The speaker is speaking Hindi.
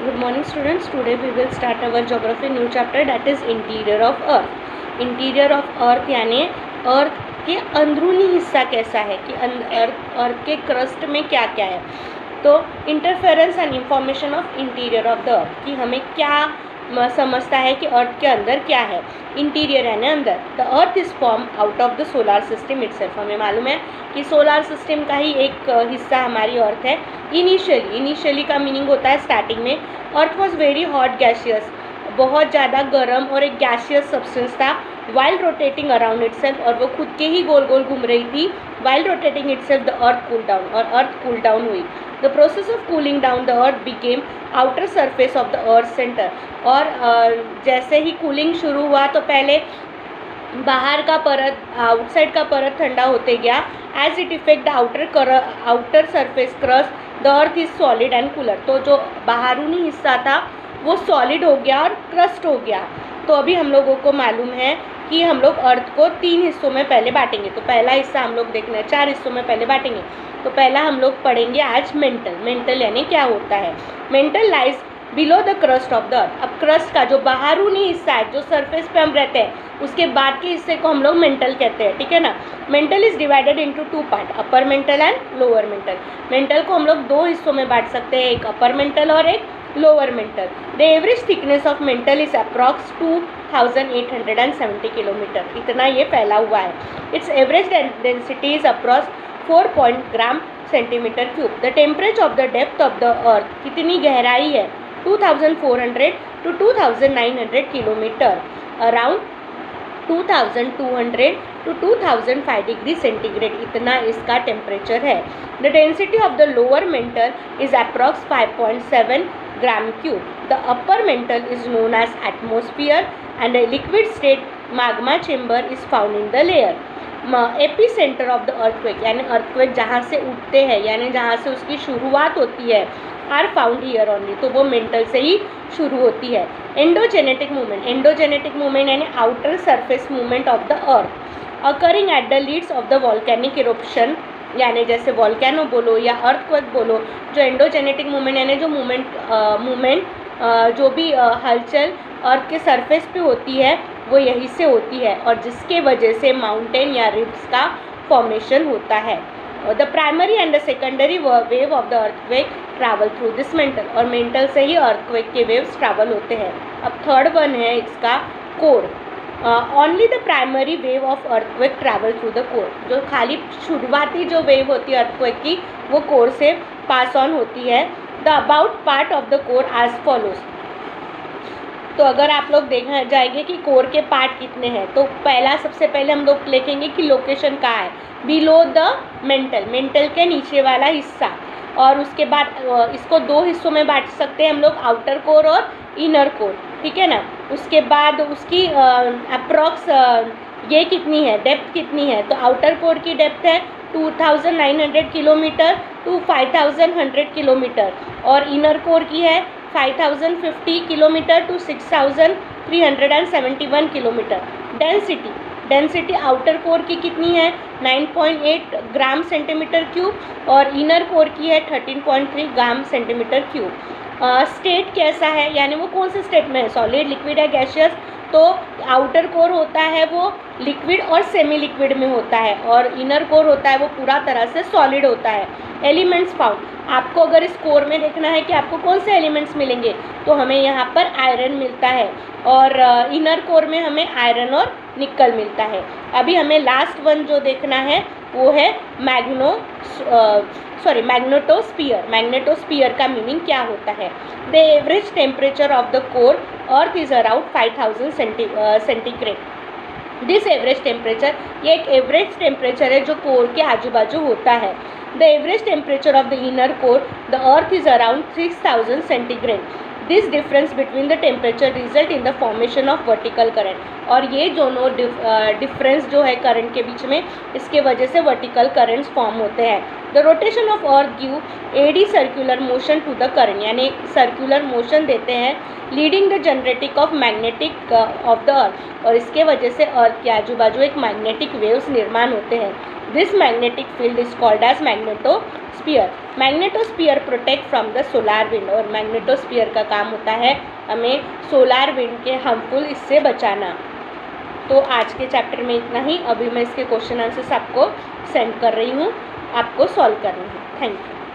Good morning students. Today we will start our geography new chapter, that is interior of earth. Interior of earth यानी अर्थ के अंदरूनी हिस्सा कैसा है कि अर्थ के क्रस्ट में क्या क्या है. तो interference and information of interior of the अर्थ कि हमें क्या समझता है कि अर्थ के अंदर क्या है. इंटीरियर यानी अंदर. The earth is form out of the solar system itself. हमें मालूम है कि सोलार सिस्टम का ही एक हिस्सा हमारी अर्थ है. इनिशियली का मीनिंग होता है स्टार्टिंग में. अर्थ वॉज वेरी हॉट गैसियस, बहुत ज़्यादा गर्म और एक गैसियस सब्सटेंस था. वाइल रोटेटिंग अराउंड इटसेल्फ, और वो खुद के ही गोल गोल घूम रही थी. While rotating itself the earth cool down, और अर्थ कूल डाउन हुई. The process of cooling down the earth became outer surface of the earth centre. और जैसे ही कूलिंग शुरू हुआ तो पहले बाहर का परत, आउटसाइड का परत ठंडा होते गया. As it effect the outer surface crust the earth is solid and cooler. तो जो बाहरूनी हिस्सा था वो सॉलिड हो गया और क्रस्ट हो गया. तो अभी हम लोगों को मालूम है कि हम लोग अर्थ को 3 हिस्सों में पहले बांटेंगे. तो पहला हिस्सा हम लोग देखना है, 4 हिस्सों में पहले बांटेंगे. तो पहला हम लोग पढ़ेंगे आज मेंटल यानी क्या होता है. Mental lies below the crust of the अर्थ. अब क्रस्ट का जो बाहरूनी हिस्सा है, जो सरफेस पे हम रहते हैं, उसके बाद के हिस्से को हम लोग मेंटल कहते हैं. ठीक है ना. Mental is divided into 2 part, upper mantle and lower mental. Mental को हम लोग 2 हिस्सों में बांट सकते हैं, एक अपर मेंटल और एक lower mental. The average thickness of mental is approx 2870 kilometre. इतना ये फैला हुआ है. It's average density is approx 4 gram centimetre cube. The temperature of the depth of the अर्थ, कितनी गहराई है, 2400 to 2900 kilometre. Around 2200 to 2005 degree centigrade, इतना इसका टेम्परेचर है. The density of the lower mental is approx 5.7 gram cube. The upper mantle is known as atmosphere and liquid state magma chamber is found in the layer. Epicentre of the earthquake यानी अर्थक्वेक जहाँ से उठते हैं यानी जहाँ से उसकी शुरुआत होती है, आर फाउंड हियर ओनली. तो वो मेंटल से ही शुरू होती है. एंडोजेनेटिक मूवमेंट यानी outer surface movement of the earth occurring at the leads of the volcanic eruption, यानी जैसे वॉल्केनो बोलो या अर्थक्वेक बोलो. जो एंडोजेनेटिक मूवमेंट यानी जो मूवमेंट जो भी हलचल अर्थ के सरफेस पे होती है वो यहीं से होती है, और जिसके वजह से माउंटेन या रिव्स का फॉर्मेशन होता है. The primary and the secondary wave of the earthquake travel through this mental, और मेंटल से ही अर्थक्वेक के वेव्स ट्रैवल होते हैं. अब थर्ड वन है इसका core. Only the primary wave of earthquake travel through the core. जो खाली शुरुआती जो वेव होती है अर्थक्वेक की वो कोर से पास ऑन होती है. The about part of the core as follows. तो अगर आप लोग देखना जाएंगे कि कोर के पार्ट कितने हैं, तो पहला सबसे पहले हम लोग लिखेंगे कि लोकेशन कहाँ है, बिलो द मेंटल के नीचे वाला हिस्सा. और उसके बाद इसको 2 हिस्सों में बांट सकते हैं हम लोग, आउटर कोर और इनर कोर. ठीक है ना. उसके बाद उसकी अप्रॉक्स ये कितनी है, डेप्थ कितनी है. तो आउटर कोर की डेप्थ है 2900 किलोमीटर टू 5100 किलोमीटर, और इनर कोर की है 5050 kilometre to 6371 kilometre. Density outer core की कितनी है, 9.8 ग्राम सेंटीमीटर क्यूब, और इनर कोर की है 13.3 ग्राम सेंटीमीटर क्यूब. स्टेट कैसा है, यानी वो कौन से स्टेट में है, सॉलिड, लिक्विड है, गैसियस. तो आउटर कोर होता है वो लिक्विड और सेमी लिक्विड में होता है, और इनर कोर होता है वो पूरा तरह से सॉलिड होता है. एलिमेंट्स फाउंड, आपको अगर इस कोर में देखना है कि आपको कौन से एलिमेंट्स मिलेंगे, तो हमें यहाँ पर आयरन मिलता है, और इनर कोर में हमें आयरन और निकल मिलता है. अभी हमें लास्ट वन जो देखना है वो है मैग्नेटोस्फीयर का मीनिंग क्या होता है. The average temperature of the core earth is around 5000 centigrade. This average temperature, ये एक एवरेज टेम्परेचर है जो कोर के आजू बाजू होता है. The average temperature of the inner core the earth is around 3000 centigrade. This difference between the temperature result in the formation of vertical current. और ये दोनों डिफरेंस जो है करंट के बीच में, इसके वजह से वर्टिकल करंट्स फॉर्म होते हैं. The rotation of earth give eddy circular motion to the current, यानी सर्कुलर मोशन देते हैं, leading the generation of magnetic of the earth, और इसके वजह से अर्थ के आजू बाजू एक मैग्नेटिक वेव्स निर्माण होते हैं. This magnetic field is called as magnetosphere. Magnetosphere protect from the solar wind, और मैग्नेटोस्फीयर का काम होता है हमें सोलार विंड के हार्मफुल इससे बचाना। तो आज के चैप्टर में इतना ही। अभी मैं इसके क्वेश्चन आंसर्स आपको सेंड कर रही हूँ, आपको सॉल्व करने हैं। Thank you.